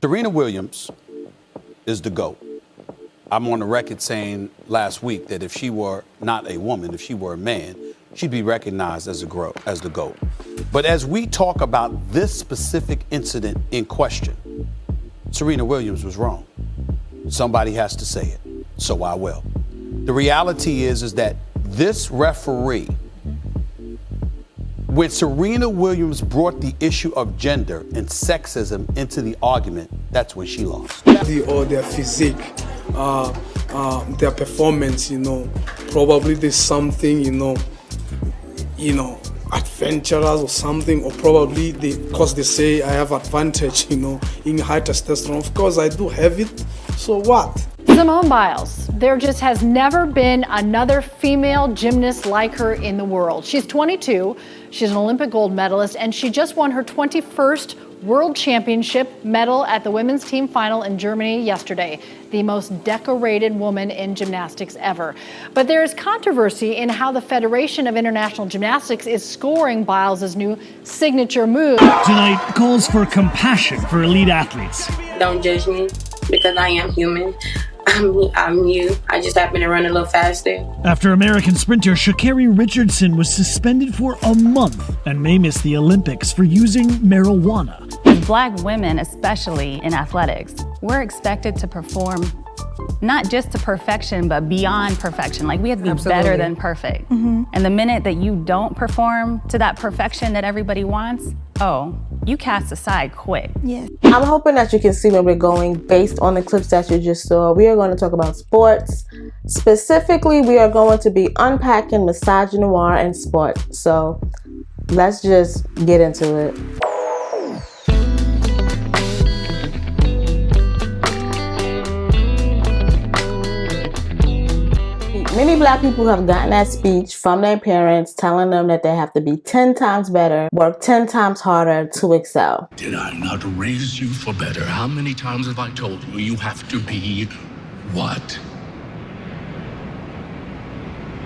Serena Williams is the GOAT. I'm on the record saying last week that if she were not a woman, if she were a man, she'd be recognized as the GOAT. But as we talk about this specific incident in question, Serena Williams was wrong. Somebody has to say it, so I will. The reality is that this referee, when Serena Williams brought the issue of gender and sexism into the argument, that's when she lost. Their physique, their performance, probably there's something, adventurous or something, or probably because they say I have advantage, in high testosterone. Of course, I do have it. So what? Simone Biles. There just has never been another female gymnast like her in the world. She's 22, she's an Olympic gold medalist, and she just won her 21st World Championship medal at the women's team final in Germany yesterday, the most decorated woman in gymnastics ever. But there is controversy in how the Federation of International Gymnastics is scoring Biles' new signature move. Tonight calls for compassion for elite athletes. Don't judge me because I am human. I'm you. I just happen to run a little faster. After American sprinter Sha'Carri Richardson was suspended for a month and may miss the Olympics for using marijuana. As Black women, especially in athletics, we're expected to perform not just to perfection, but beyond perfection. Like, we have to be better than perfect. And the minute that you don't perform to that perfection that everybody wants, you cast aside quick. Yeah. I'm hoping that you can see where we're going based on the clips that you just saw. We are going to talk about sports. Specifically, we are going to be unpacking misogynoir and sport. So let's just get into it. Many Black people have gotten that speech from their parents telling them that they have to be 10 times better, work 10 times harder to excel. Did I not raise you for better? How many times have I told you you have to be what?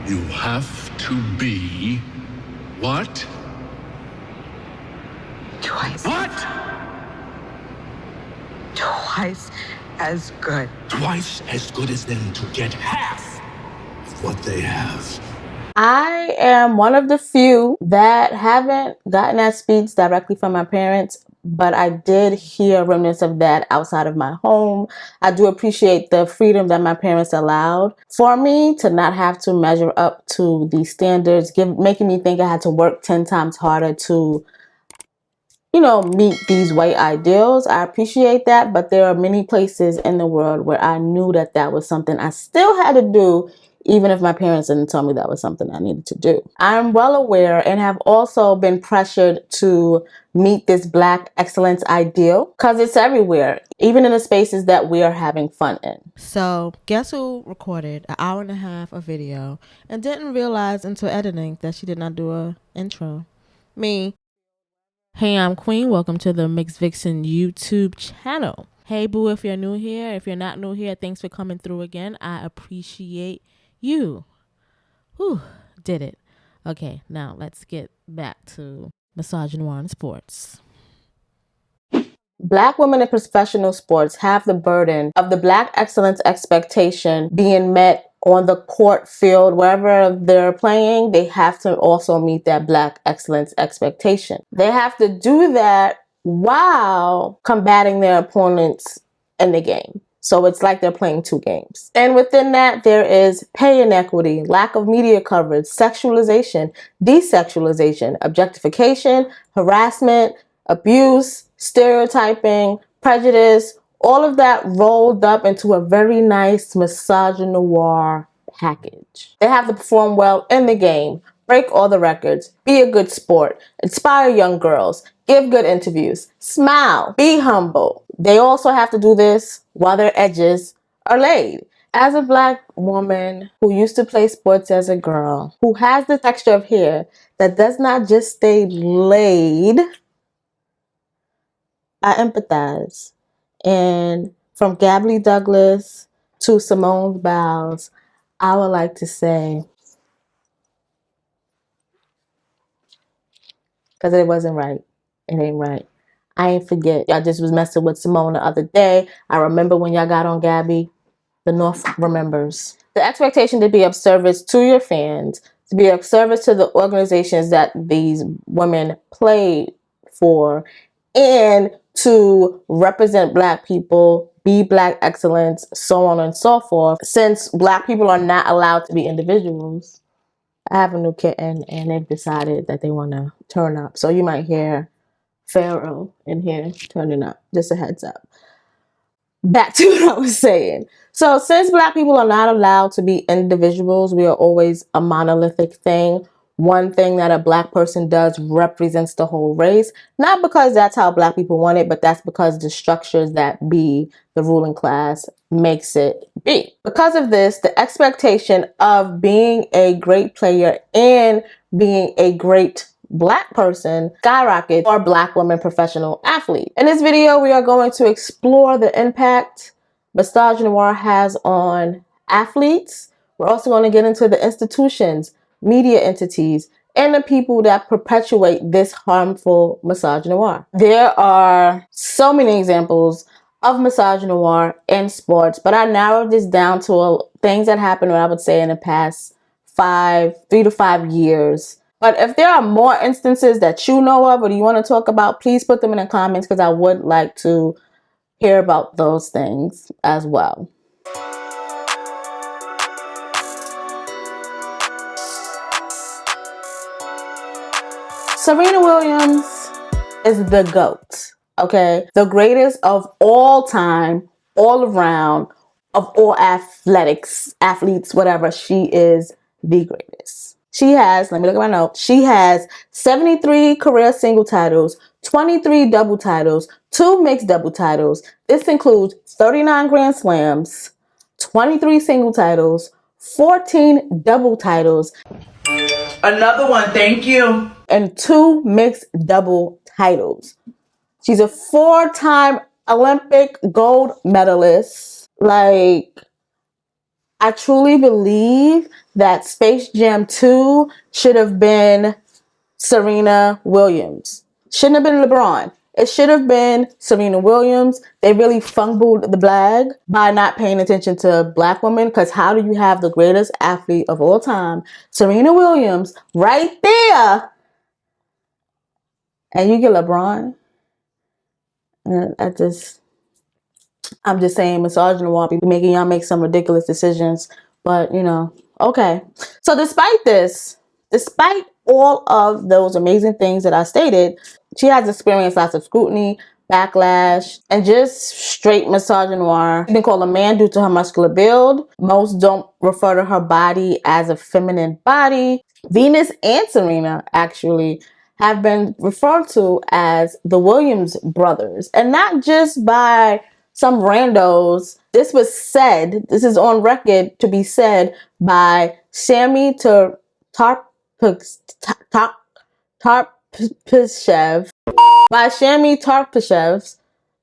You have to be what? Twice. What? Twice as good. Twice as good as them to get half what they have. I am one of the few that haven't gotten that speech directly from my parents, but I did hear remnants of that outside of my home. I do appreciate the freedom that my parents allowed for me to not have to measure up to these standards, making me think I had to work 10 times harder to meet these white ideals. I appreciate that, but there are many places in the world where I knew that that was something I still had to do, even if my parents didn't tell me that was something I needed to do. I'm well aware and have also been pressured to meet this Black excellence ideal because it's everywhere, even in the spaces that we are having fun in. So guess who recorded an hour and a half of video and didn't realize until editing that she did not do a intro? Me. Hey, I'm Queen. Welcome to the Mixed Vixen YouTube channel. Hey, boo, if you're new here. If you're not new here, thanks for coming through again. I appreciate you. Whew, did it. Okay, now let's get back to misogynoir and sports. Black women in professional sports have the burden of the Black excellence expectation being met on the court, field, wherever they're playing. They have to also meet that Black excellence expectation. They have to do that while combating their opponents in the game. So it's like they're playing two games. And within that, there is pay inequity, lack of media coverage, sexualization, desexualization, objectification, harassment, abuse, stereotyping, prejudice, all of that rolled up into a very nice misogynoir package. They have to perform well in the game, break all the records, be a good sport, inspire young girls, give good interviews, smile, be humble. They also have to do this while their edges are laid. As a Black woman who used to play sports as a girl, who has the texture of hair that does not just stay laid, I empathize. And from Gabby Douglas to Simone Biles, I would like to say, because it wasn't right. It ain't right. I ain't forget. Y'all just was messing with Simone the other day. I remember when y'all got on Gabby. The North remembers. The expectation to be of service to your fans, to be of service to the organizations that these women play for, and to represent Black people, be Black excellence, so on and so forth. Since Black people are not allowed to be individuals, I have a new kitten and they've decided that they want to turn up. So you might hear Pharaoh in here turning up. Just a heads up. Back to what I was saying. So since Black people are not allowed to be individuals, we are always a monolithic thing. One thing that a Black person does represents the whole race. Not because that's how Black people want it, but that's because the structures that be the ruling class makes it be. Because of this, the expectation of being a great player and being a great Black person skyrocket for Black women professional athlete. In this video, we are going to explore the impact Misogynoir has on athletes. We're also going to get into the institutions, media entities, and the people that perpetuate this harmful misogynoir. There are so many examples of misogynoir in sports, but I narrowed this down to things that happened, I would say, in the past 3 to 5 years. But if there are more instances that you know of or you want to talk about, please put them in the comments because I would like to hear about those things as well. Serena Williams is the GOAT, okay? The greatest of all time, all around, of all athletes, whatever. She is the greatest. She has, let me look at my notes, she has 73 career single titles, 23 double titles, 2 mixed double titles. This includes 39 Grand Slams, 23 single titles, 14 double titles. Another one, thank you. And 2 mixed double titles. She's a 4-time Olympic gold medalist. Like, I truly believe that Space Jam 2 should have been Serena Williams. Shouldn't have been LeBron. It should have been Serena Williams. They really fumbled the bag by not paying attention to Black women, because how do you have the greatest athlete of all time, Serena Williams, right there, and you get LeBron? And I'm just saying, misogynoir be making y'all make some ridiculous decisions. But, you know, okay. So despite all of those amazing things that I stated, she has experienced lots of scrutiny, backlash, and just straight misogynoir. She's been called a man due to her muscular build. Most don't refer to her body as a feminine body. Venus and Serena actually have been referred to as the Williams brothers, and not just by some randos. This was said, this is on record to be said by Sammy Tarpyshev,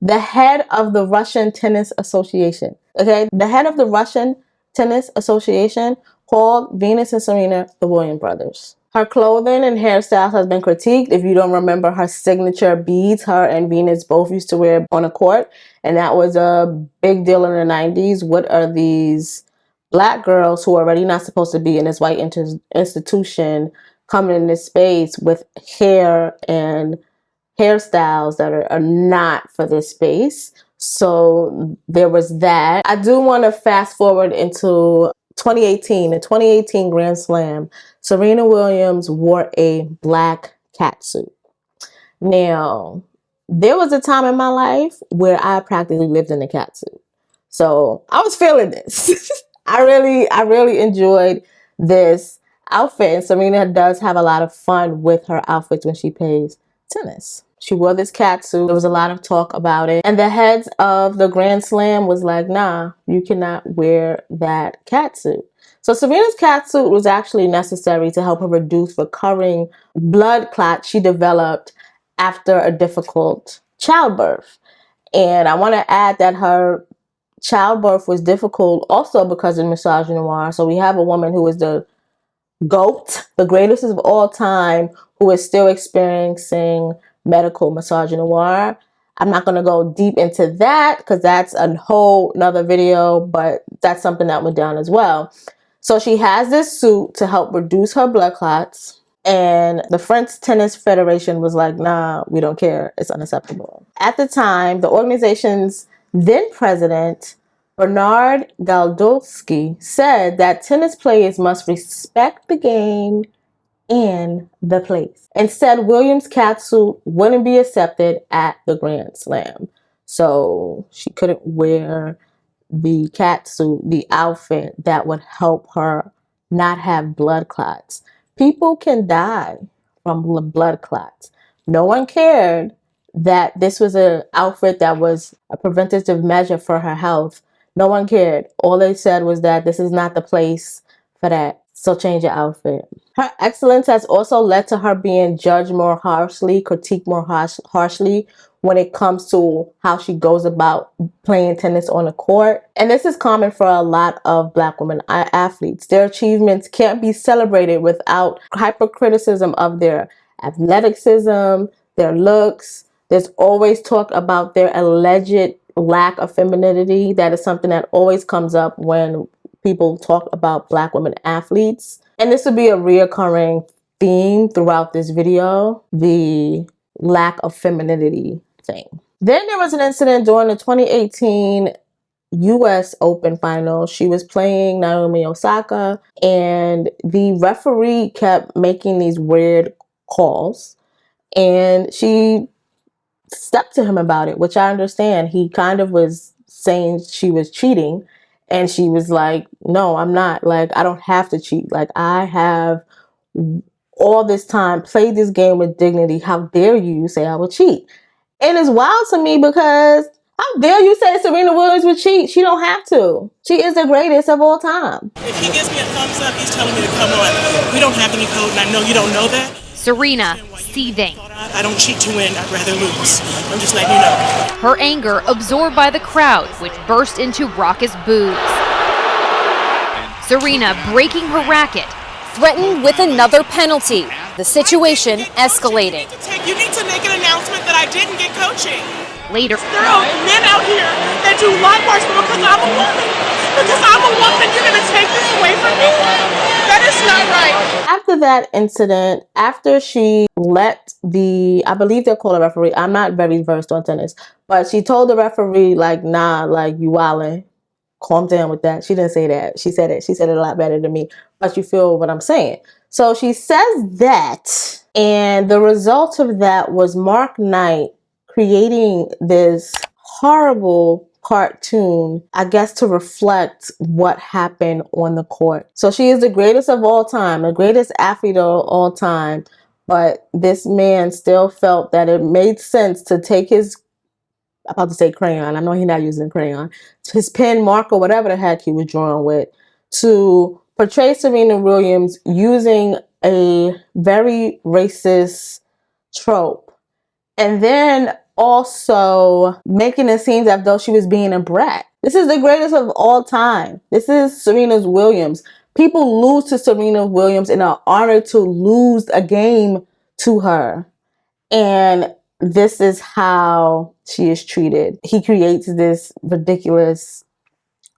the head of the Russian Tennis Association. Okay, the head of the Russian Tennis Association called Venus and Serena the Williams brothers. Her clothing and hairstyle has been critiqued. If you don't remember her signature beads, her and Venus both used to wear on a court, and that was a big deal in the 90s. What are these Black girls who are already not supposed to be in this white institution coming in this space with hair and hairstyles that are not for this space? So there was that. I do want to fast forward into 2018, the 2018 Grand Slam. Serena Williams wore a black catsuit. Now, there was a time in my life where I practically lived in a catsuit. So I was feeling this. I really enjoyed this outfit. And Serena does have a lot of fun with her outfits when she plays tennis. She wore this catsuit. There was a lot of talk about it. And the heads of the Grand Slam was like, nah, you cannot wear that catsuit. So Serena's catsuit was actually necessary to help her reduce recurring blood clots she developed after a difficult childbirth. And I want to add that her childbirth was difficult also because of misogynoir. So we have a woman who is the GOAT, the greatest of all time, who is still experiencing medical misogynoir. I'm not going to go deep into that because that's a whole nother video, but that's something that went down as well. So she has this suit to help reduce her blood clots. And the French Tennis Federation was like, nah, we don't care. It's unacceptable. At the time, the organization's then president, Bernard Galdowski, said that tennis players must respect the game and the place. Instead, Williams' catsuit wouldn't be accepted at the Grand Slam. So she couldn't wear the catsuit, the outfit that would help her not have blood clots. People can die from blood clots. No one cared that this was an outfit that was a preventative measure for her health. No one cared. All they said was that this is not the place for that. So change your outfit. Her excellence has also led to her being judged more harshly, critiqued more harshly when it comes to how she goes about playing tennis on the court. And this is common for a lot of Black women athletes. Their achievements can't be celebrated without hypercriticism of their athleticism, their looks. There's always talk about their alleged lack of femininity. That is something that always comes up when people talk about Black women athletes. And this would be a reoccurring theme throughout this video, the lack of femininity thing. Then there was an incident during the 2018 US Open final. She was playing Naomi Osaka, and the referee kept making these weird calls, and she stepped to him about it, which I understand. He kind of was saying she was cheating, and she was like, no, I'm not. Like, I don't have to cheat. Like, I have all this time played this game with dignity. How dare you say I would cheat? And it's wild to me because how dare you say Serena Williams would cheat? She don't have to. She is the greatest of all time. If he gives me a thumbs up, he's telling me to come on. We don't have any code, and I know you don't know that. Serena, seething. I don't cheat to win. I'd rather lose. I'm just letting you know. Her anger absorbed by the crowd, which burst into raucous boos. Serena breaking her racket, threatened with another penalty. The situation escalating. You need to make an announcement that I didn't get coaching. Later, there are men out here that do likewise because I'm a woman. Because I'm a woman, you're going to take this away from me? That is not right. After that incident, after she let I believe they're called a referee. I'm not very versed on tennis, but she told the referee, like, nah, like, you wildin'. Calm down with that. She didn't say that. She said it. She said it a lot better than me. But you feel what I'm saying. So she says that, and the result of that was Mark Knight creating this horrible cartoon, I guess, to reflect what happened on the court. So she is the greatest of all time, the greatest athlete of all time. But this man still felt that it made sense to take his, I'm about to say crayon, I know he's not using a crayon, his pen, marker, whatever the heck he was drawing with, to portray Serena Williams using a very racist trope. And then also making it seem as though she was being a brat. This is the greatest of all time. This is Serena Williams. People lose to Serena Williams and are honored to lose a game to her. And this is how she is treated. He creates this ridiculous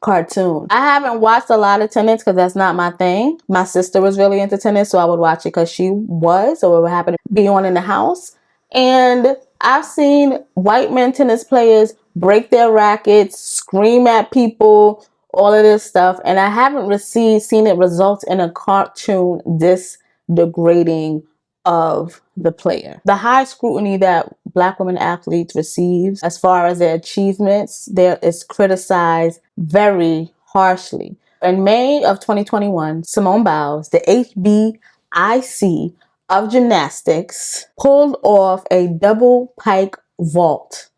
cartoon. I haven't watched a lot of tennis because that's not my thing. My sister was really into tennis, so I would watch it because she was, so it would happen to be on in the house. And I've seen white men tennis players break their rackets, scream at people, all of this stuff, and I haven't seen it result in a cartoon this degrading of the player. The high scrutiny that Black women athletes receive as far as their achievements, there is criticized very harshly. In May of 2021, Simone Biles, the HBIC of gymnastics, pulled off a double pike vault.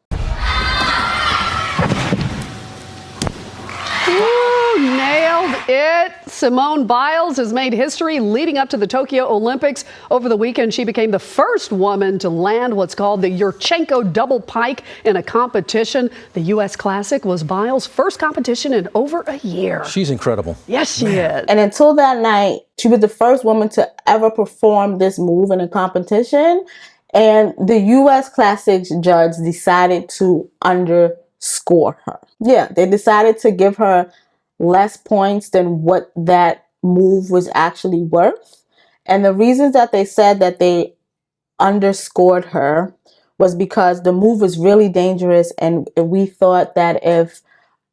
Ooh, nailed it. Simone Biles has made history leading up to the Tokyo Olympics. Over the weekend, she became the first woman to land what's called the Yurchenko double pike in a competition. The U.S. Classic was Biles' first competition in over a year. She's incredible. Yes, she is. And until that night, she was the first woman to ever perform this move in a competition. And the U.S. Classics judge decided to underscore her. Yeah, they decided to give her less points than what that move was actually worth. And the reasons that they said that they underscored her was because the move was really dangerous, and we thought that if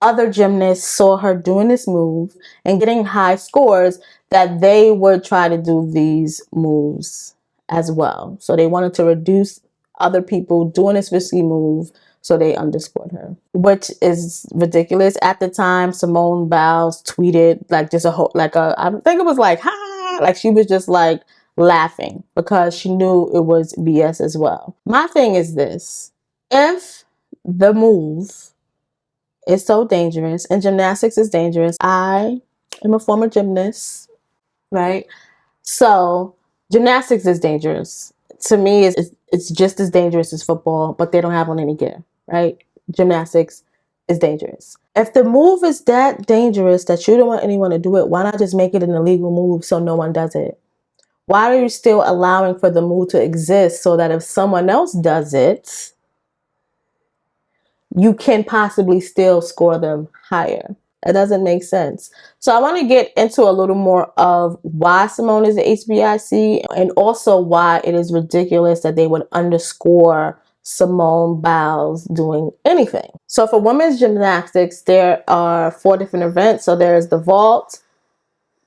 other gymnasts saw her doing this move and getting high scores, that they would try to do these moves as well. So they wanted to reduce other people doing this risky move, so they underscored her, which is ridiculous. At the time, Simone Biles tweeted like just I think it was like, ha, like she was just like laughing because she knew it was BS as well. My thing is this: if the move is so dangerous and gymnastics is dangerous, I am a former gymnast, right? So gymnastics is dangerous. To me, it's just as dangerous as football, but they don't have on any gear, right? Gymnastics is dangerous. If the move is that dangerous that you don't want anyone to do it, why not just make it an illegal move so no one does it? Why are you still allowing for the move to exist so that if someone else does it, you can possibly still score them higher? It doesn't make sense. So I want to get into a little more of why Simone is the HBIC and also why it is ridiculous that they would underscore Simone Biles doing anything. So for women's gymnastics, there are 4 different events. So there's the vault,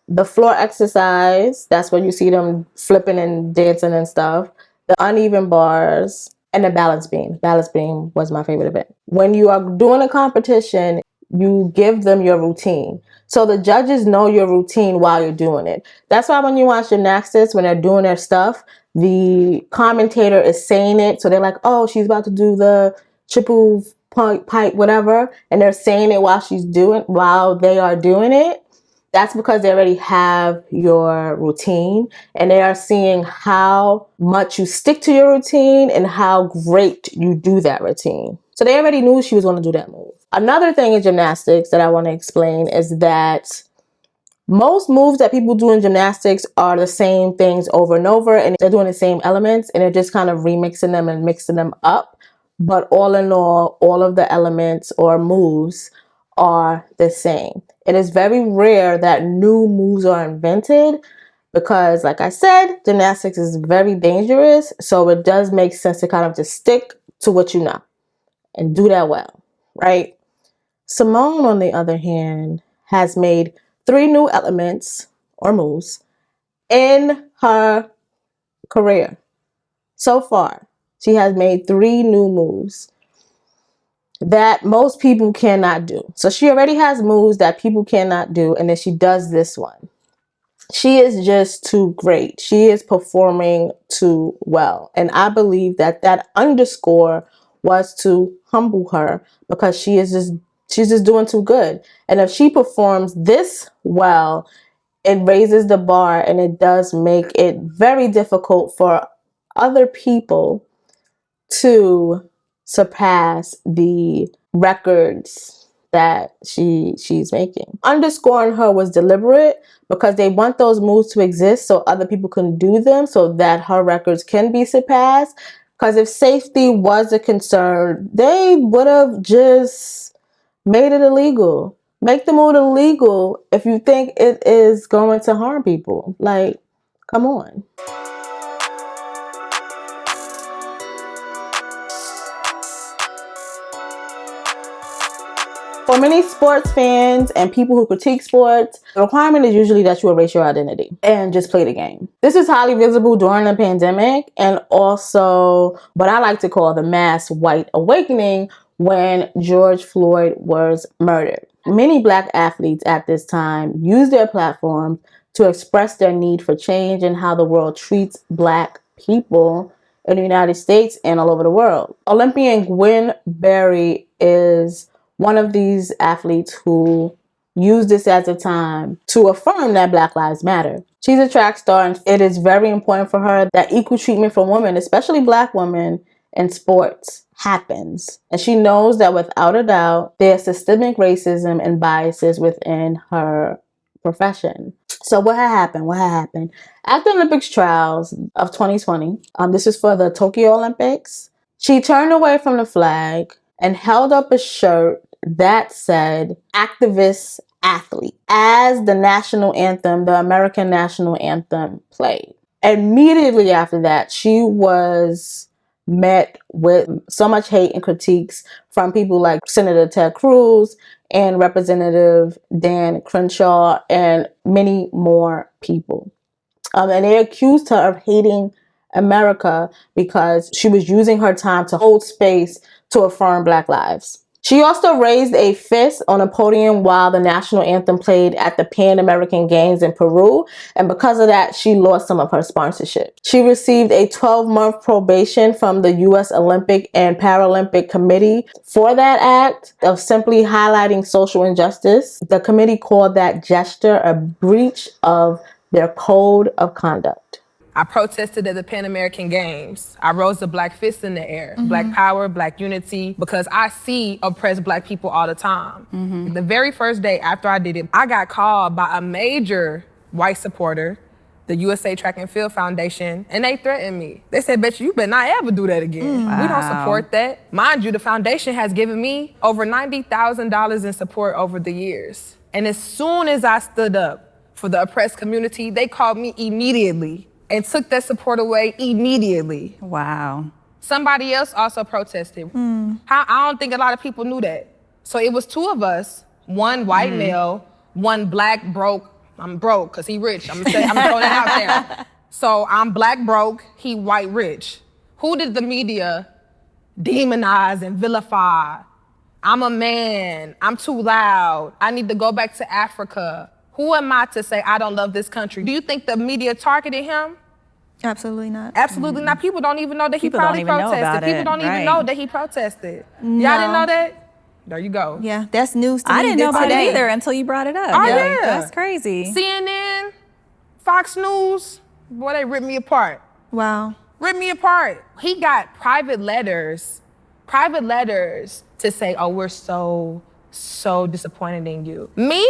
the floor exercise, that's where you see them flipping and dancing and stuff, the uneven bars, and the balance beam. Balance beam was my favorite event. When you are doing a competition, you give them your routine. So the judges know your routine while you're doing it. That's why when you watch gymnastics, when they're doing their stuff, the commentator is saying it. So they're like, oh, she's about to do the triple pipe, whatever. And they're saying it while they are doing it. That's because they already have your routine and they are seeing how much you stick to your routine and how great you do that routine. So they already knew she was going to do that move. Another thing in gymnastics that I want to explain is that most moves that people do in gymnastics are the same things over and over, and they're doing the same elements and they're just kind of remixing them and mixing them up. But all in all of the elements or moves are the same. It is very rare that new moves are invented because, like I said, gymnastics is very dangerous. So it does make sense to kind of just stick to what you know and do that well, right? Simone, on the other hand, has made 3 new elements or moves in her career. So far, she has made 3 new moves that most people cannot do. So she already has moves that people cannot do, and then she does this one. She is just too great. She is performing too well. And I believe that underscore was to humble her because she's just doing too good. And if she performs this well, it raises the bar and it does make it very difficult for other people to surpass the records that she's making. Underscoring her was deliberate because they want those moves to exist so other people can do them so that her records can be surpassed. Because if safety was a concern, they would have just made it illegal. Make the move illegal if you think it is going to harm people. Like, come on. For many sports fans and people who critique sports, the requirement is usually that you erase your identity and just play the game. This is highly visible during the pandemic and also what I like to call the mass white awakening when George Floyd was murdered. Many Black athletes at this time use their platform to express their need for change in how the world treats Black people in the United States and all over the world. Olympian Gween Berry is one of these athletes who used this as a time to affirm that Black Lives Matter. She's a track star and it is very important for her that equal treatment for women, especially Black women in sports, happens. And she knows that without a doubt, there's systemic racism and biases within her profession. So what had happened? At the Olympics trials of 2020, this is for the Tokyo Olympics, she turned away from the flag and held up a shirt that said activist athlete as the national anthem, the American national anthem, played. Immediately after that, she was met with so much hate and critiques from people like Senator Ted Cruz and Representative Dan Crenshaw and many more people. And they accused her of hating America because she was using her time to hold space to affirm Black lives. She also raised a fist on a podium while the national anthem played at the Pan American Games in Peru, and because of that, she lost some of her sponsorship. She received a 12-month probation from the U.S. Olympic and Paralympic Committee for that act of simply highlighting social injustice. The committee called that gesture a breach of their code of conduct. I protested at the Pan American Games. I rose the Black fist in the air. Black power, Black unity, because I see oppressed Black people all the time. The very first day after I did it, I got called by a major white supporter, the USA Track and Field Foundation, and they threatened me. They said, "Bet you better not ever do that again. We don't support that." Mind you, the foundation has given me over $90,000 in support over the years. And as soon as I stood up for the oppressed community, they called me immediately and took that support away immediately. Wow. Somebody else also protested. I don't think a lot of people knew that. So it was two of us, one white male, one Black broke. I'm broke because he rich. I'm gonna throw that out there. So I'm Black broke, he white rich. Who did the media demonize and vilify? I'm a man, I'm too loud, I need to go back to Africa. Who am I to say I don't love this country? Do you think the media targeted him? Absolutely not. Absolutely not. People don't even know that People he probably don't even know protested. about People it. don't even Right. know that he protested. No. Y'all didn't know that? There you go. Yeah, that's news to me. I didn't know about today. it either until you brought it up. Oh, yeah. That's crazy. CNN, Fox News, boy, they ripped me apart. Wow. Ripped me apart. He got private letters to say, "Oh, we're so disappointed in you." Me?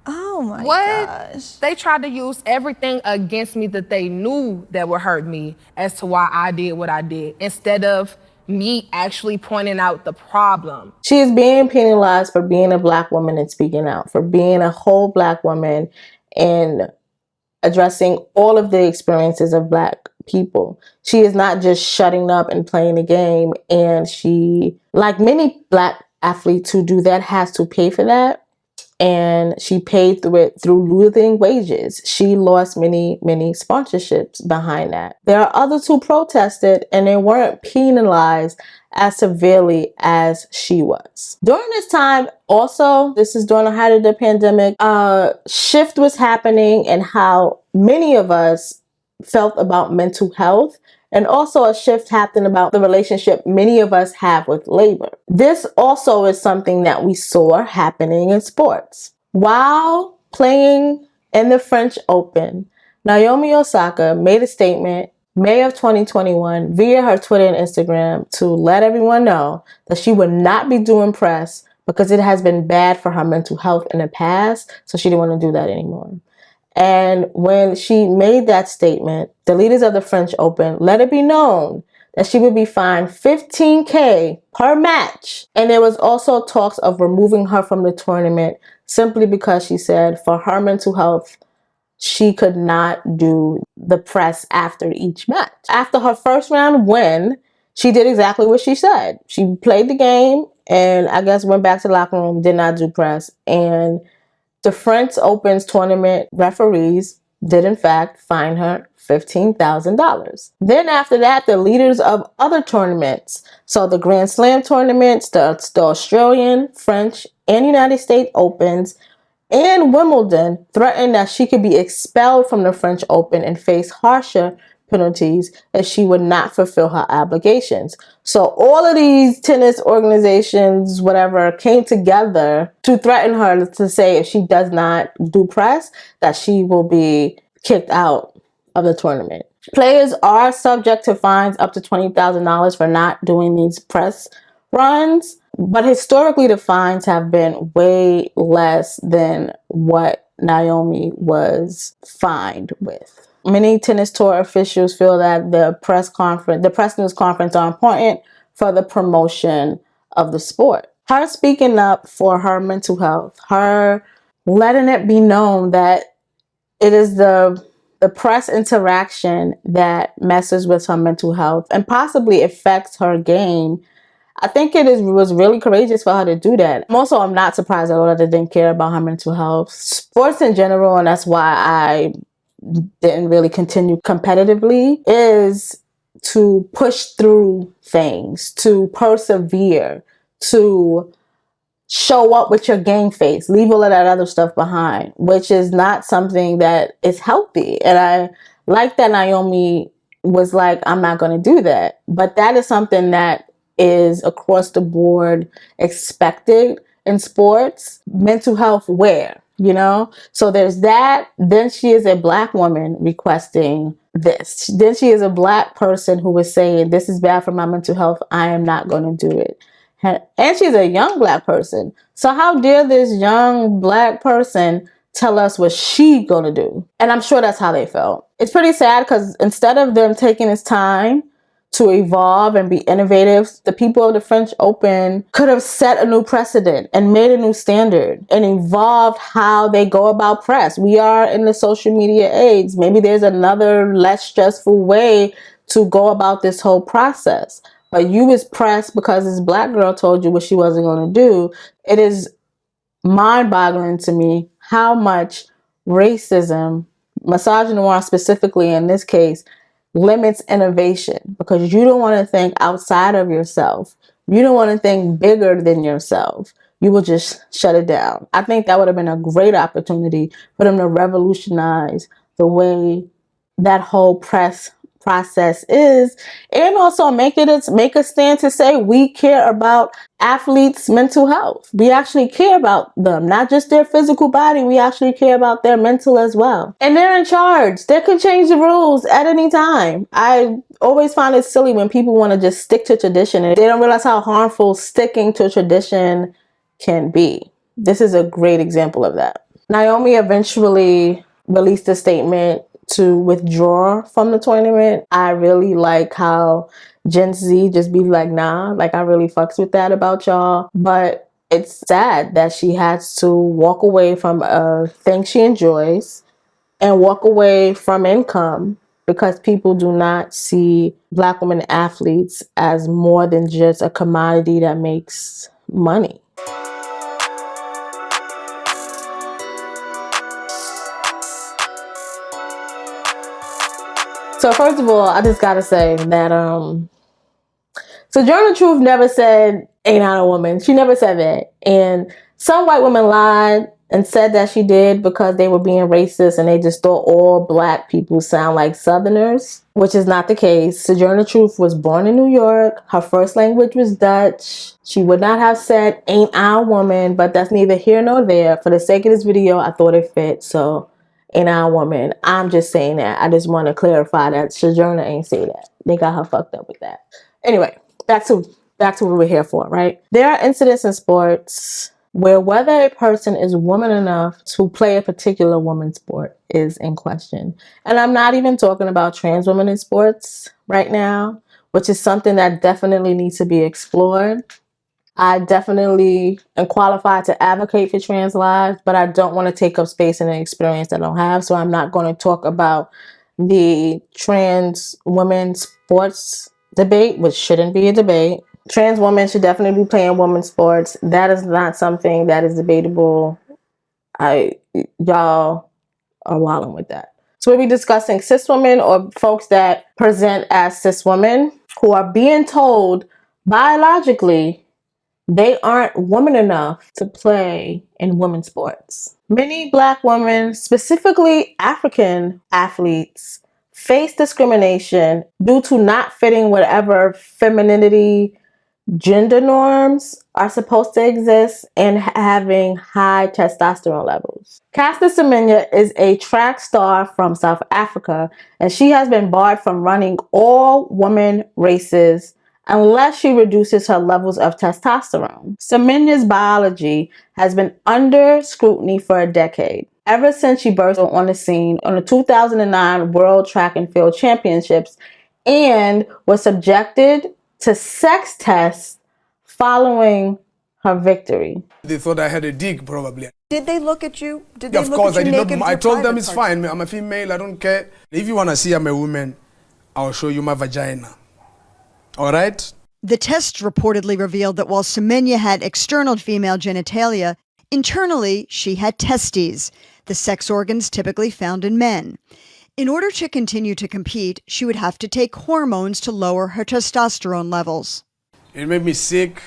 Oh my gosh. They tried to use everything against me that they knew that would hurt me as to why I did what I did, instead of me actually pointing out the problem. She is being penalized for being a Black woman and speaking out, for being a whole Black woman and addressing all of the experiences of Black people. She is not just shutting up and playing the game, and she, like many Black athletes who do that, has to pay for that. And she paid through it through losing wages. She lost many sponsorships behind that. There are others who protested and they weren't penalized as severely as she was. During this time, also, this is during the height of the pandemic, a shift was happening in how many of us felt about mental health. And also a shift happened about the relationship many of us have with labor. This also is something that we saw happening in sports. While playing in the French Open, Naomi Osaka made a statement May of 2021 via her Twitter and Instagram to let everyone know that she would not be doing press because it has been bad for her mental health in the past, so she didn't want to do that anymore. And when she made that statement, the leaders of the French Open let it be known that she would be fined $15,000 per match. And there was also talks of removing her from the tournament simply because she said for her mental health, she could not do the press after each match. After her first round win, she did exactly what she said. She played the game and I guess went back to the locker room, did not do press. And the French Open's tournament referees did in fact fine her $15,000. Then after that, the leaders of other tournaments, so the Grand Slam tournaments, the Australian, French, and United States Opens, and Wimbledon, threatened that she could be expelled from the French Open and face harsher penalties if she would not fulfill her obligations. So all of these tennis organizations, whatever, came together to threaten her to say if she does not do press, that she will be kicked out of the tournament. Players are subject to fines up to $20,000 for not doing these press runs, but historically the fines have been way less than what Naomi was fined with. Many tennis tour officials feel that the press news conference are important for the promotion of the sport. Her speaking up for her mental health, her letting it be known that it is the press interaction that messes with her mental health and possibly affects her game. I think was really courageous for her to do that. I'm not surprised at all that they didn't care about her mental health. Sports in general, and that's why I didn't really continue competitively, is to push through things, to persevere, to show up with your game face, leave all of that other stuff behind, which is not something that is healthy. And I like that Naomi was like, I'm not going to do that. But that is something that is across the board expected in sports. Mental health where? So there's that. Then she is a Black woman requesting this. Then she is a Black person who was saying, this is bad for my mental health. I am not going to do it. And she's a young Black person. So how dare this young Black person tell us what she's going to do? And I'm sure that's how they felt. It's pretty sad because instead of them taking this time to evolve and be innovative, the people of the French Open could have set a new precedent and made a new standard and evolved how they go about press. We are in the social media age. Maybe there's another less stressful way to go about this whole process. But you was pressed because this Black girl told you what she wasn't going to do. It is mind-boggling to me how much racism, misogynoir specifically in this case, limits innovation because you don't want to think outside of yourself. You don't want to think bigger than yourself. You will just shut it down. I think that would have been a great opportunity for them to revolutionize the way that whole press process is, and also make a stand to say we care about athletes' mental health. We actually care about them, not just their physical body. We actually care about their mental as well. And they're in charge. They can change the rules at any time. I always find it silly when people want to just stick to tradition and they don't realize how harmful sticking to tradition can be. This is a great example of that. Naomi eventually released a statement to withdraw from the tournament. I really like how Gen Z just be like, nah, like I really fucks with that about y'all. But it's sad that she has to walk away from a thing she enjoys and walk away from income because people do not see Black women athletes as more than just a commodity that makes money. So first of all, I just gotta say that Sojourner Truth never said ain't I a woman. She never said that. And some white women lied and said that she did because they were being racist and they just thought all Black people sound like Southerners, which is not the case. Sojourner Truth was born in New York. Her first language was Dutch. She would not have said ain't I a woman, but that's neither here nor there. For the sake of this video, I thought it fit, so ain't I a woman. I'm just saying that. I just want to clarify that Sojourner ain't say that. They got her fucked up with that. Anyway, back to what we're here for, right? There are incidents in sports where whether a person is woman enough to play a particular woman's sport is in question. And I'm not even talking about trans women in sports right now, which is something that definitely needs to be explored. I definitely am qualified to advocate for trans lives, but I don't want to take up space in an experience that I don't have. So I'm not going to talk about the trans women sports debate, which shouldn't be a debate. Trans women should definitely be playing women's sports. That is not something that is debatable. Y'all are wilding with that. So we'll be discussing cis women or folks that present as cis women who are being told biologically they aren't woman enough to play in women's sports. Many Black women, specifically African athletes, face discrimination due to not fitting whatever femininity gender norms are supposed to exist and having high testosterone levels. Caster Semenya is a track star from South Africa, and she has been barred from running all women races unless she reduces her levels of testosterone. Semenya's biology has been under scrutiny for a decade. ever since she burst on the scene on the 2009 World Track and Field Championships and was subjected to sex tests following her victory. They thought I had a dick, probably. Did they look at you? Did Yeah, they of look course, at I you did naked? not. I told them it's fine. I'm a female. I don't care. If you want to see I'm a woman, I'll show you my vagina. All right? The tests reportedly revealed that while Semenya had external female genitalia, internally she had testes, the sex organs typically found in men. In order to continue to compete, she would have to take hormones to lower her testosterone levels. It made me sick,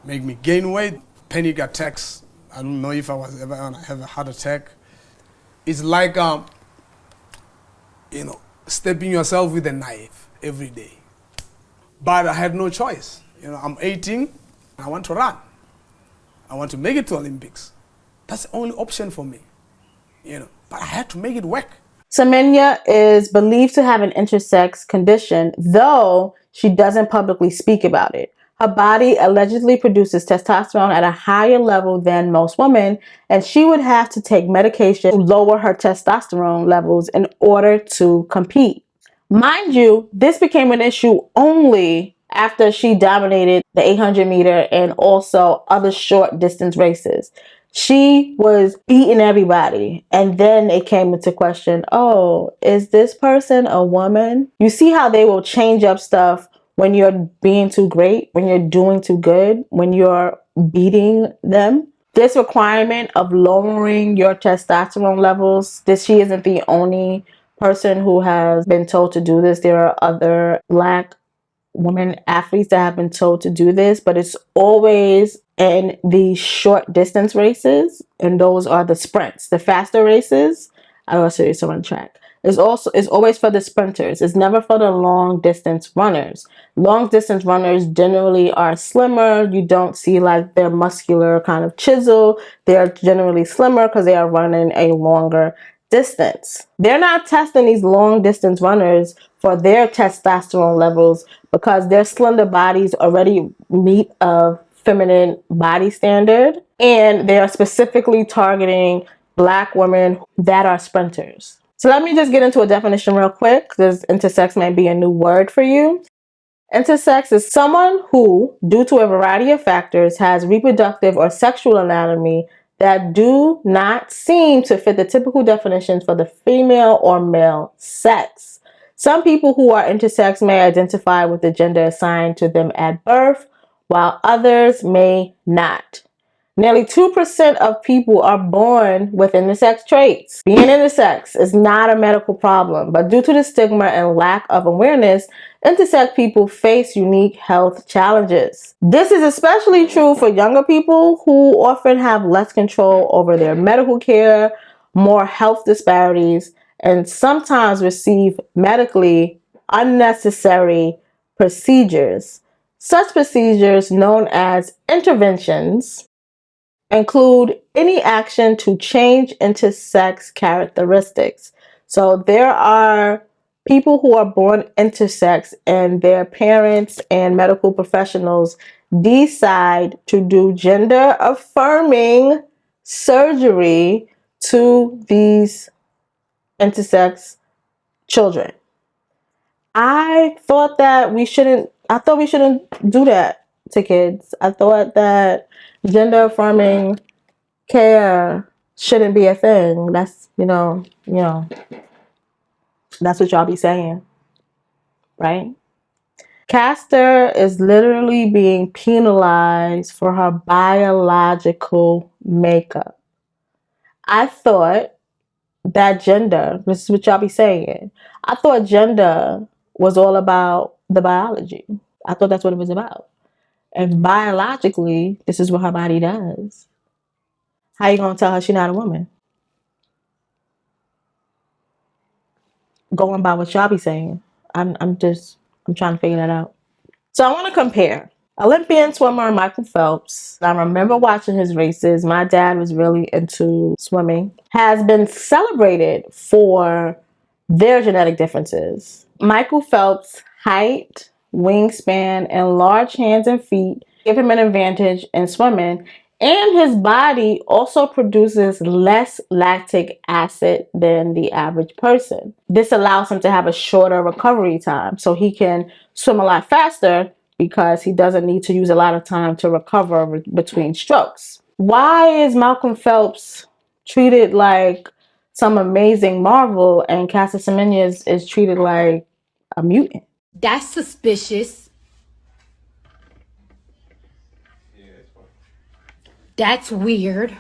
made me gain weight, panic attacks. I don't know if I was ever gonna have a heart attack. It's like, stabbing yourself with a knife every day. But I had no choice. I'm 18, I want to run. I want to make it to Olympics. That's the only option for me, but I had to make it work. Semenya is believed to have an intersex condition, though she doesn't publicly speak about it. Her body allegedly produces testosterone at a higher level than most women, and she would have to take medication to lower her testosterone levels in order to compete. Mind you, this became an issue only after she dominated the 800 meter and also other short distance races. She was beating everybody, and then it came into question, oh, is this person a woman? You see how they will change up stuff when you're being too great, when you're doing too good, when you're beating them? This requirement of lowering your testosterone levels, she isn't the only person who has been told to do this. There are other Black women athletes that have been told to do this, but it's always in the short distance races, and those are the sprints. The faster races, I also used to run track. It's always for the sprinters. It's never for the long distance runners. Long distance runners generally are slimmer. You don't see like their muscular kind of chisel. They're generally slimmer because they are running a longer distance. They're not testing these long distance runners for their testosterone levels because their slender bodies already meet a feminine body standard, and they are specifically targeting Black women that are sprinters. So let me just get into a definition real quick, because intersex may be a new word for you. Intersex is someone who, due to a variety of factors, has reproductive or sexual anatomy that do not seem to fit the typical definitions for the female or male sex. Some people who are intersex may identify with the gender assigned to them at birth, while others may not. Nearly 2% of people are born with intersex traits. Being intersex is not a medical problem, but due to the stigma and lack of awareness, intersex people face unique health challenges. This is especially true for younger people who often have less control over their medical care, more health disparities, and sometimes receive medically unnecessary procedures. Such procedures, known as interventions, include any action to change intersex characteristics. So there are people who are born intersex and their parents and medical professionals decide to do gender affirming surgery to these intersex children. I thought we shouldn't do that to kids. I thought that gender affirming care shouldn't be a thing. That's, that's what y'all be saying, right? Castor is literally being penalized for her biological makeup. I thought that gender, this is what y'all be saying, I thought gender was all about the biology. I thought that's what it was about. And biologically, this is what her body does. How you gonna tell her she's not a woman? Going by what y'all be saying. I'm trying to figure that out. So I want to compare. Olympian swimmer Michael Phelps, I remember watching his races. My dad was really into swimming. Has been celebrated for their genetic differences. Michael Phelps' height, wingspan, and large hands and feet give him an advantage in swimming. And his body also produces less lactic acid than the average person. This allows him to have a shorter recovery time, so he can swim a lot faster because he doesn't need to use a lot of time to recover between strokes. Why is Malcolm Phelps treated like some amazing marvel and Caster Semenya is treated like a mutant? That's suspicious. That's weird.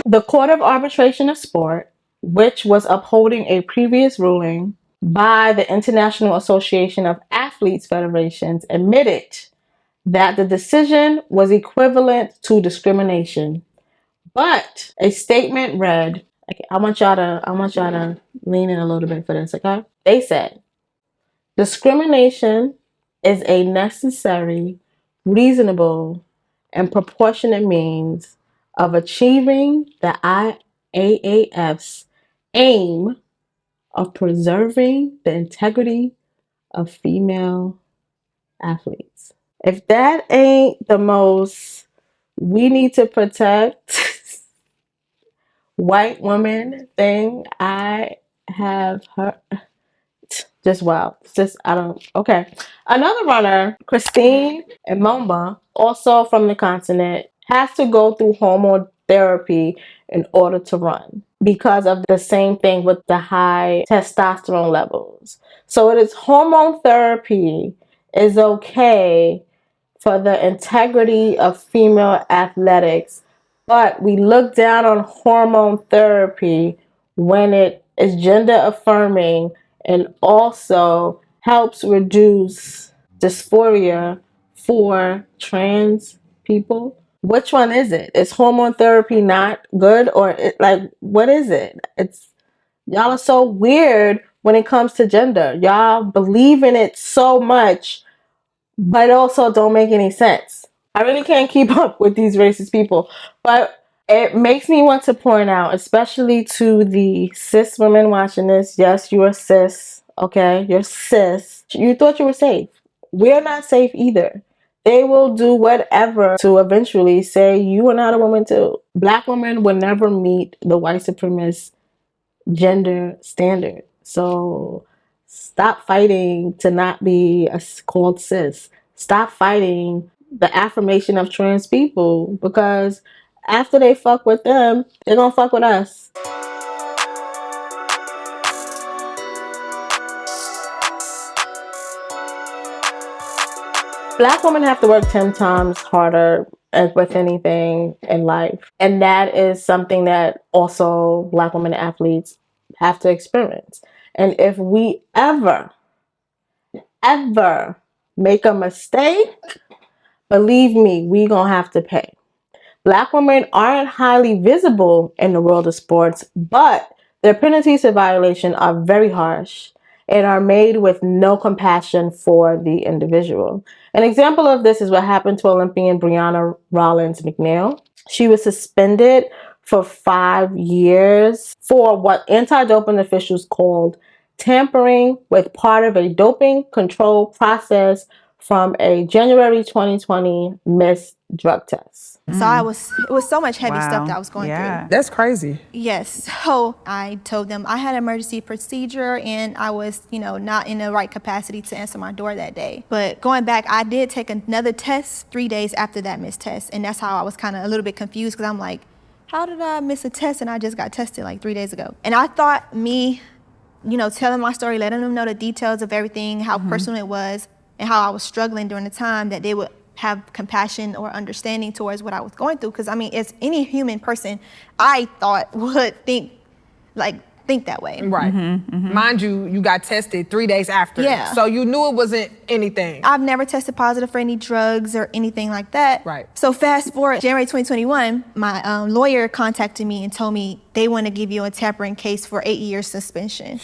The Court of Arbitration of Sport, which was upholding a previous ruling by the International Association of Athletes Federations, admitted that the decision was equivalent to discrimination. But a statement read, okay, I want y'all to lean in a little bit for this, okay? They said, discrimination is a necessary, reasonable, and proportionate means of achieving the IAAF's aim of preserving the integrity of female athletes. If that ain't the most we need to protect white woman thing I have heard, just wow. It's just, okay. Another runner, Christine Mboma, also from the continent, has to go through hormone therapy in order to run because of the same thing with the high testosterone levels. So it is hormone therapy is okay for the integrity of female athletics, but we look down on hormone therapy when it is gender affirming and also helps reduce dysphoria for trans people. Which one is it? Is hormone therapy not good, or what is it? Y'all are so weird when it comes to gender. Y'all believe in it so much, but also don't make any sense. I really can't keep up with these racist people, but it makes me want to point out, especially to the cis women watching this. Yes, you are cis, okay? You're cis. You thought you were safe. We're not safe either. They will do whatever to eventually say you are not a woman too. Black women will never meet the white supremacist gender standard. So stop fighting to not be called cis. Stop fighting the affirmation of trans people, because after they fuck with them, they're gonna fuck with us. Black women have to work 10 times harder with anything in life. And that is something that also Black women athletes have to experience. And if we ever make a mistake, believe me, we gonna have to pay. Black women aren't highly visible in the world of sports, but their penalties for violation are very harsh and are made with no compassion for the individual. An example of this is what happened to Olympian Brianna Rawlins McNeale. She was suspended for 5 years for what anti-doping officials called tampering with part of a doping control process from a January 2020 missed drug test. So it was so much heavy stuff that I was going through. That's crazy. Yes. So I told them I had an emergency procedure and I was, not in the right capacity to answer my door that day. But going back, I did take another test 3 days after that missed test. And that's how I was kind of a little bit confused, because I'm like, how did I miss a test and I just got tested like 3 days ago? And I thought me, telling my story, letting them know the details of everything, how personal it was, and how I was struggling during the time, that they would have compassion or understanding towards what I was going through. Because as any human person, I thought would think that way. Right. Mind you, you got tested 3 days after. Yeah. So you knew it wasn't anything. I've never tested positive for any drugs or anything like that. Right. So fast forward, January 2021, my lawyer contacted me and told me they want to give you a tampering case for 8 years suspension.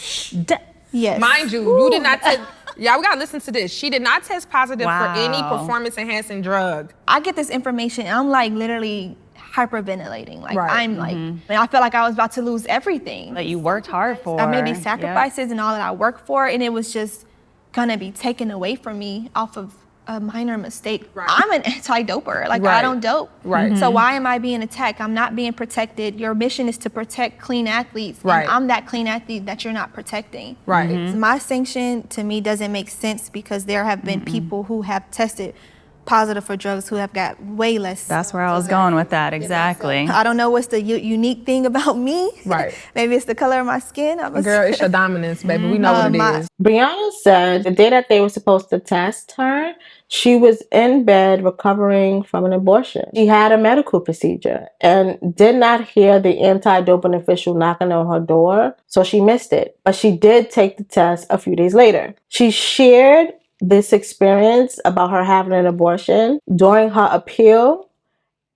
Yes. Mind you, you did not test. Yeah, we gotta listen to this. She did not test positive for any performance-enhancing drug. I get this information, and I'm literally hyperventilating. And I felt like I was about to lose everything that you worked hard for. I made these sacrifices and all that I worked for, and it was just gonna be taken away from me off of a minor mistake. I'm an anti-doper. Like, I don't dope. Right. So why am I being attacked? I'm not being protected. Your mission is to protect clean athletes. Right. And I'm that clean athlete that you're not protecting. Right. My sanction, to me, doesn't make sense because there have been people who have tested positive for drugs who have got way less. That's where I was going with that, exactly. I don't know what's the unique thing about me. Right. Maybe it's the color of my skin. Girl, it's your dominance, baby. We know what it is. Brianna said the day that they were supposed to test her, she was in bed recovering from an abortion. She had a medical procedure and did not hear the anti-doping official knocking on her door, so she missed it. But she did take the test a few days later. She shared this experience about her having an abortion during her appeal,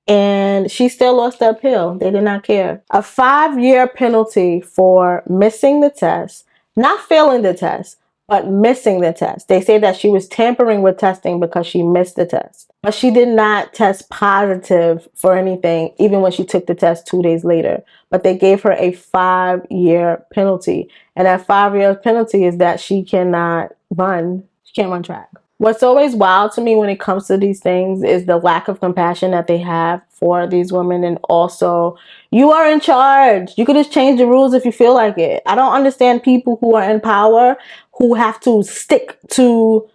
and she still lost the appeal. They did not care. A 5-year penalty for missing the test, not failing the test, but missing the test. They say that she was tampering with testing because she missed the test. But she did not test positive for anything, even when she took the test 2 days later. But they gave her a 5-year penalty. And that 5-year penalty is that she cannot run. She can't run track. What's always wild to me when it comes to these things is the lack of compassion that they have for these women. And also, you are in charge. You could just change the rules if you feel like it. I don't understand people who are in power who have to stick to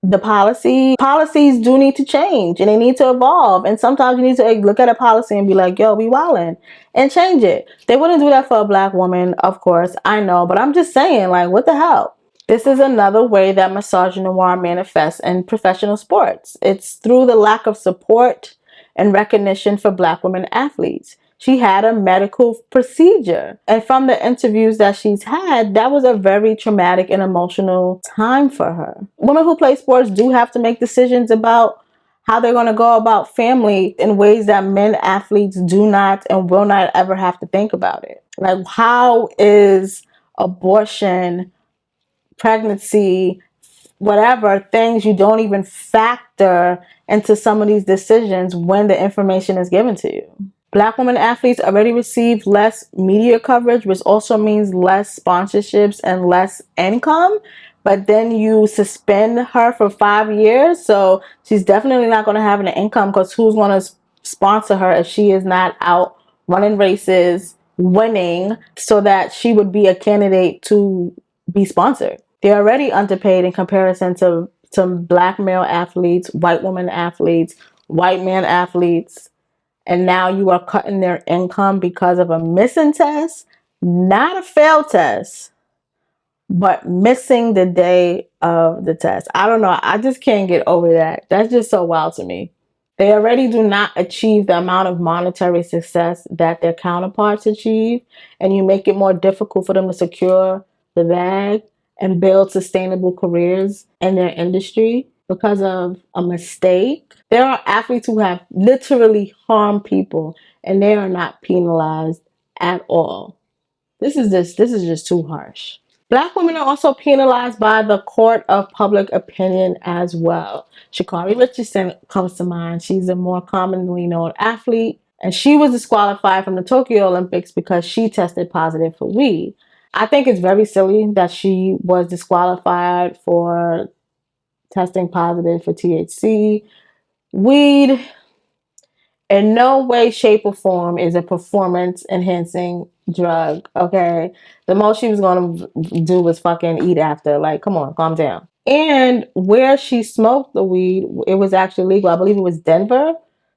the policy. Policies do need to change and they need to evolve. And sometimes you need to look at a policy and be like, yo, we wildin', and change it. They wouldn't do that for a black woman, of course, I know. But I'm just saying, like, what the hell? This is another way that misogynoir manifests in professional sports. It's through the lack of support and recognition for black women athletes. She had a medical procedure. And from the interviews that she's had, that was a very traumatic and emotional time for her. Women who play sports do have to make decisions about how they're going to go about family in ways that men athletes do not and will not ever have to think about it. Like, how is abortion, pregnancy, whatever, things you don't even factor into some of these decisions when the information is given to you? Black women athletes already receive less media coverage, which also means less sponsorships and less income. But then you suspend her for 5 years. So she's definitely not going to have an income because who's going to sponsor her if she is not out running races, winning, so that she would be a candidate to be sponsored? They're already underpaid in comparison to black male athletes, white women athletes, white man athletes. And now you are cutting their income because of a missing test, not a failed test, but missing the day of the test. I don't know. I just can't get over that. That's just so wild to me. They already do not achieve the amount of monetary success that their counterparts achieve. And you make it more difficult for them to secure the bag and build sustainable careers in their industry because of a mistake. There are athletes who have literally harmed people and they are not penalized at all. This is just too harsh. Black women are also penalized by the court of public opinion as well. Sha'Carri Richardson comes to mind. She's a more commonly known athlete, and she was disqualified from the Tokyo Olympics because she tested positive for weed. I think it's very silly that she was disqualified for testing positive for THC. Weed, in no way, shape, or form is a performance-enhancing drug, okay? The most she was going to do was fucking eat after. Like, come on, calm down. And where she smoked the weed, it was actually legal. I believe it was Denver.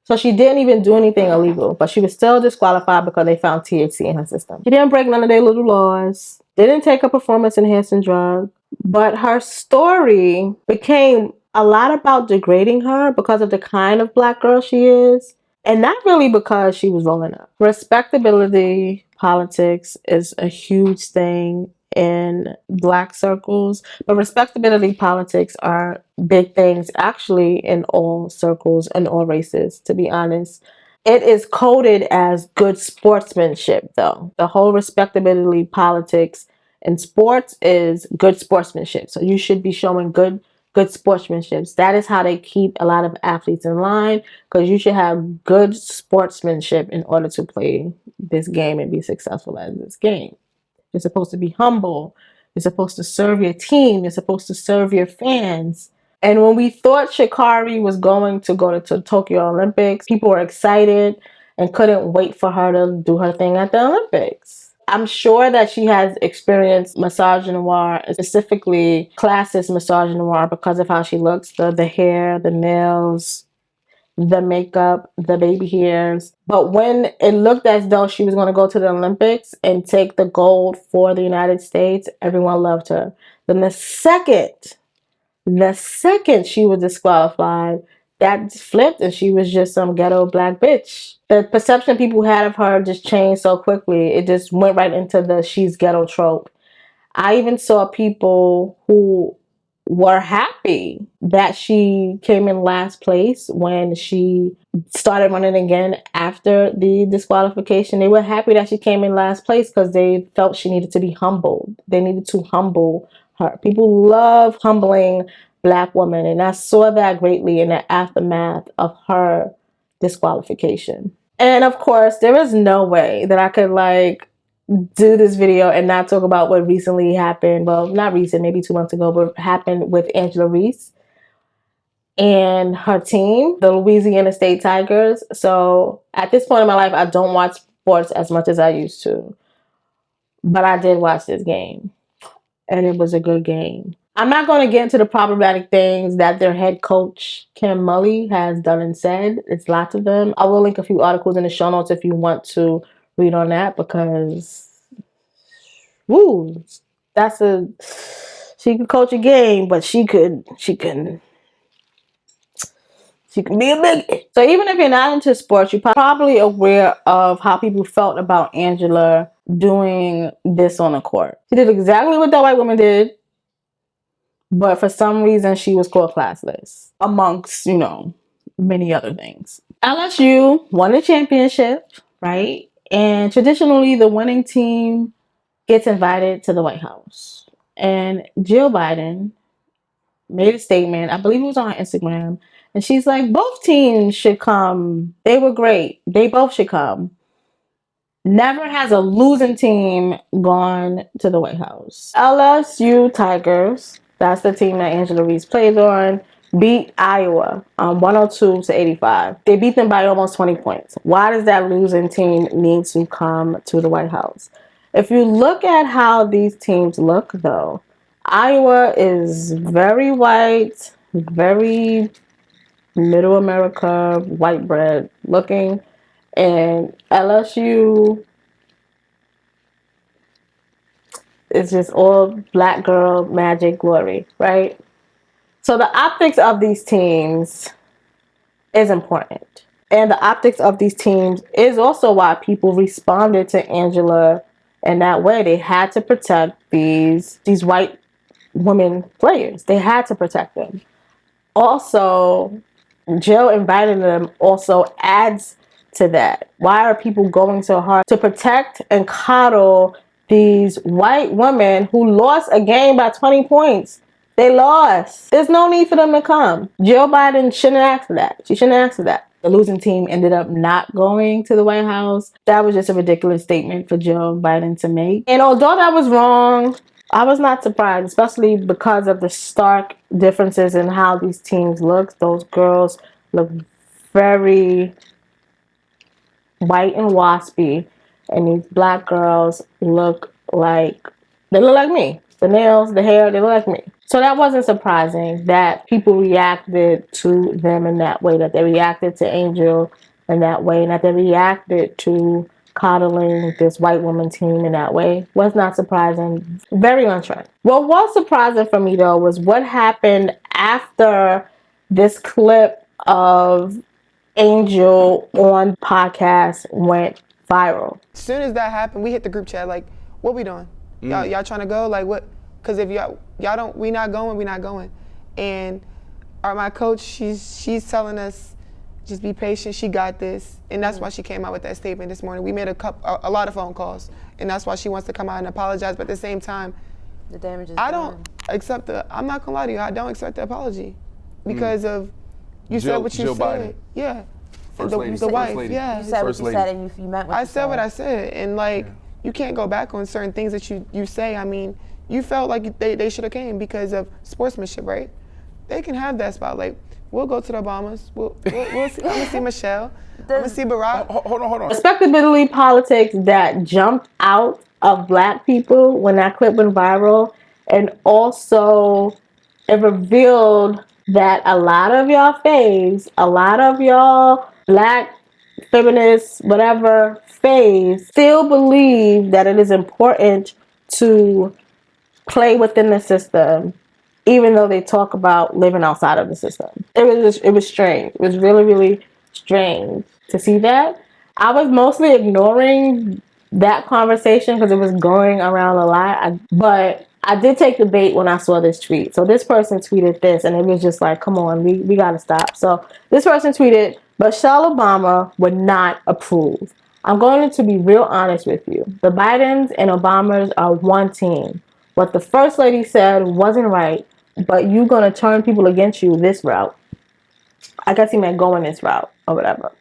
So she didn't even do anything illegal, but she was still disqualified because they found THC in her system. She didn't break none of their little laws, didn't take a performance-enhancing drug, but her story became a lot about degrading her because of the kind of black girl she is, and not really because she was rolling up. Respectability politics is a huge thing in black circles, but respectability politics are big things actually in all circles and all races, to be honest. It is coded as good sportsmanship, though. The whole respectability politics in sports is good sportsmanship. So you should be showing good sportsmanship. That is how they keep a lot of athletes in line, because you should have good sportsmanship in order to play this game and be successful at this game. You're supposed to be humble. You're supposed to serve your team. You're supposed to serve your fans. And when we thought Sha'Carri was going to go to Tokyo Olympics, people were excited and couldn't wait for her to do her thing at the Olympics. I'm sure that she has experienced misogynoir, specifically classist misogynoir, because of how she looks, the hair, the nails, the makeup, the baby hairs. But when it looked as though she was going to go to the Olympics and take the gold for the United States, everyone loved her. Then the second she was disqualified, that flipped and she was just some ghetto black bitch. The perception people had of her just changed so quickly. It just went right into the she's ghetto trope. I even saw people who were happy that she came in last place when she started running again after the disqualification. They were happy that she came in last place because they felt she needed to be humbled. They needed to humble her. People love humbling Black women, and I saw that greatly in the aftermath of her disqualification. And of course, there is no way that I could do this video and not talk about what recently happened. Well, not recent, maybe 2 months ago, but happened with Angela Reese and her team, the Louisiana State Tigers. So at this point in my life, I don't watch sports as much as I used to, but I did watch this game, and it was a good game. I'm not going to get into the problematic things that their head coach, Kim Mully, has done and said. It's lots of them. I will link a few articles in the show notes if you want to read on that, because, woo, she could coach a game, but she can be a biggie. So even if you're not into sports, you're probably aware of how people felt about Angela doing this on the court. She did exactly what that white woman did, but for some reason she was called classless, amongst, many other things. LSU won the championship, right? And traditionally, the winning team gets invited to the White House. And Jill Biden made a statement, I believe it was on her Instagram, and she's like, both teams should come. They were great. They both should come. Never has a losing team gone to the White House. LSU Tigers, that's the team that Angela Reese played on, beat Iowa 102-85. They beat them by almost 20 points. Why does that losing team need to come to the White House? If you look at how these teams look, though, Iowa is very white, very middle America, white bread looking, and LSU is just all black girl magic glory, right? So the optics of these teams is important. And the optics of these teams is also why people responded to Angela in that way. They had to protect these white women players. They had to protect them. Also, Jill inviting them also adds to that. Why are people going so hard to protect and coddle these white women who lost a game by 20 points? They lost. There's no need for them to come. Jill Biden shouldn't ask for that. She shouldn't ask for that. The losing team ended up not going to the White House. That was just a ridiculous statement for Jill Biden to make. And although that was wrong, I was not surprised, especially because of the stark differences in how these teams look. Those girls look very white and waspy, and these black girls look like me. The nails, the hair, they look like me. So that wasn't surprising that people reacted to them in that way, that they reacted to Angel in that way, and that they reacted to coddling this white woman team in that way. Was not surprising. Very on trend. What was surprising for me, though, was what happened after this clip of Angel on podcast went viral. As soon as that happened, we hit the group chat like, what we doing? Y'all trying to go? Like, what? Because if y'all don't, we not going. And my coach, she's telling us, just be patient, she got this. And that's why she came out with that statement this morning. We made a lot of phone calls, and that's why she wants to come out and apologize. But at the same time, the damage is I don't accept I'm not gonna lie to you, I don't accept the apology because of, you said what you Jill said. Biden. Yeah. First lady. The wife, First lady. yeah. You said what you said, and you meant what you said. I said what I said, and you can't go back on certain things that you say. I mean, you felt like they should have came because of sportsmanship, right? they can have that spot. Like, we'll go to the Obamas. We'll see, I'm gonna see Michelle. I'm gonna see Barack. Hold on. Respectability politics that jumped out of black people when that clip went viral, and also it revealed that a lot of y'all faves, a lot of y'all black feminists, whatever faves, still believe that it is important to play within the system, even though they talk about living outside of the system. It was strange. It was really, really strange to see that. I was mostly ignoring that conversation because it was going around a lot. But I did take the bait when I saw this tweet. So this person tweeted this, and it was just like, come on, we got to stop. So this person tweeted, Michelle Obama would not approve. I'm going to be real honest with you. The Bidens and Obamas are one team. What the first lady said wasn't right, but you're going to turn people against you this route. I guess he meant going this route or whatever.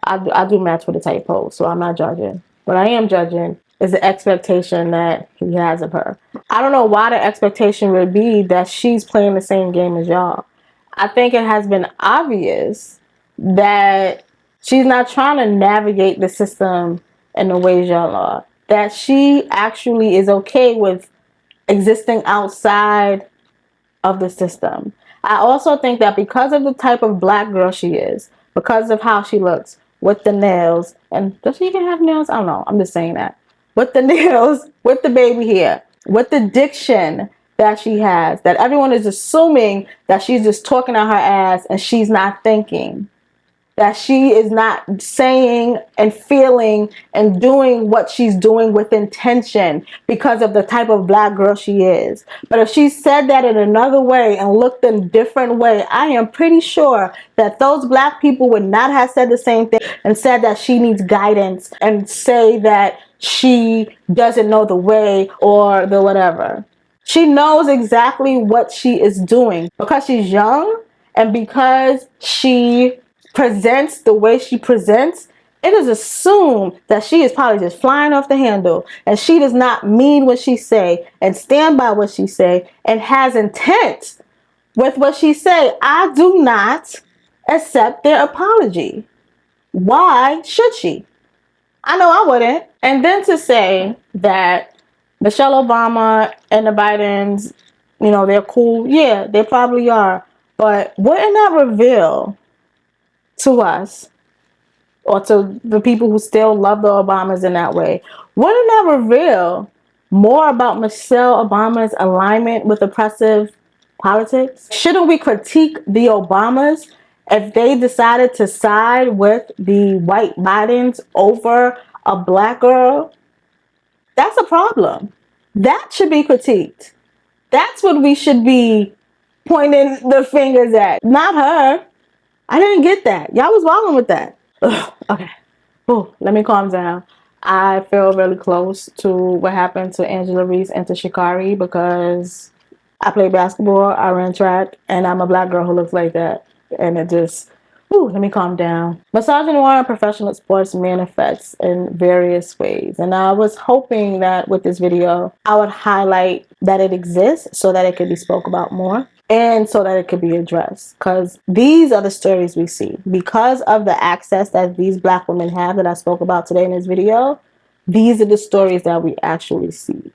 I do match with the type post, so I'm not judging. What I am judging is the expectation that he has of her. I don't know why the expectation would be that she's playing the same game as y'all. I think it has been obvious that she's not trying to navigate the system in the ways y'all are. That she actually is okay with existing outside of the system. I also think that because of the type of black girl she is, because of how she looks, with the nails, and does she even have nails? I don't know. I'm just saying that. With the nails, with the baby hair, with the diction that she has, that everyone is assuming that she's just talking out her ass and she's not thinking. That she is not saying and feeling and doing what she's doing with intention because of the type of black girl she is. But if she said that in another way and looked in a different way, I am pretty sure that those black people would not have said the same thing and said that she needs guidance and say that she doesn't know the way or the whatever. She knows exactly what she is doing because she's young and because she presents the way she presents. It is assumed that she is probably just flying off the handle and she does not mean what she say and stand by what she say and has intent with what she say. I do not accept their apology. Why should she? I know I wouldn't. And then to say that Michelle Obama and the Bidens, you know, they're cool. Yeah, they probably are. But wouldn't that reveal to us, or to the people who still love the Obamas in that way, wouldn't that reveal more about Michelle Obama's alignment with oppressive politics? Shouldn't we critique the Obamas if they decided to side with the white Bidens over a black girl? That's a problem. That should be critiqued. That's what we should be pointing the fingers at, not her. I didn't get that. Y'all was wilding with that. Ugh, okay. Ooh, let me calm down. I feel really close to what happened to Angela Reese and to Sha'Carri because I play basketball, I ran track, and I'm a black girl who looks like that. And it just, let me calm down. Misogynoir in professional sports manifests in various ways. And I was hoping that with this video, I would highlight that it exists so that it could be spoke about more. And so that it could be addressed. Because these are the stories we see. Because of the access that these black women have that I spoke about today in this video, these are the stories that we actually see.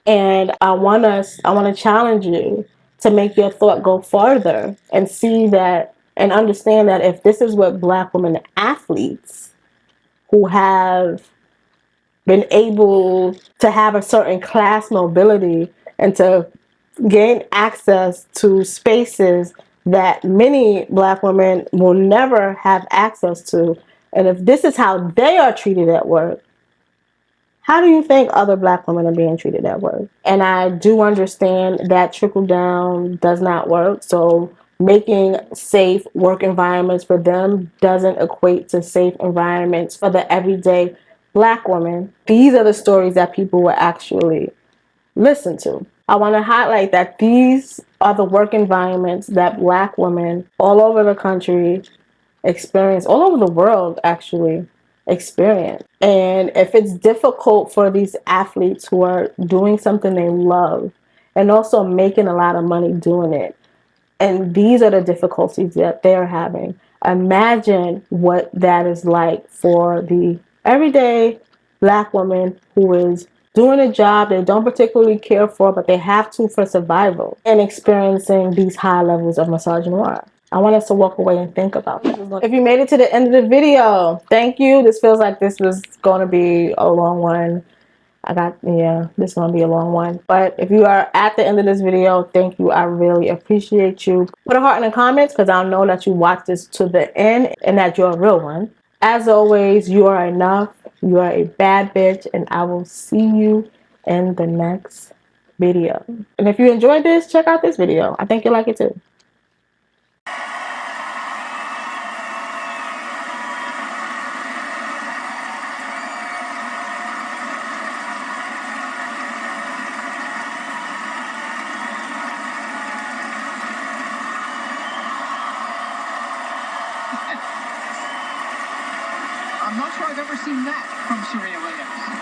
And I want to challenge you to make your thought go farther and see that and understand that if this is what black women athletes who have been able to have a certain class mobility and to gain access to spaces that many black women will never have access to. And if this is how they are treated at work, how do you think other black women are being treated at work? And I do understand that trickle down does not work. So making safe work environments for them doesn't equate to safe environments for the everyday black woman. These are the stories that people will actually listen to. I want to highlight that these are the work environments that black women all over the country experience, all over the world actually experience. And if it's difficult for these athletes who are doing something they love and also making a lot of money doing it, And these are the difficulties that they're having. Imagine what that is like for the everyday Black woman who is doing a job they don't particularly care for, but they have to for survival, and experiencing these high levels of misogynoir. I want us to walk away and think about that. If you made it to the end of the video, thank you. This feels like this was going to be a long one. This is going to be a long one. But if you are at the end of this video, thank you. I really appreciate you. Put a heart in the comments because I know that you watched this to the end and that you're a real one. As always, you are enough. You are a bad bitch, and I will see you in the next video. And if you enjoyed this, check out this video. I think you'll like it too. I'm not sure I've ever seen that from Serena Williams.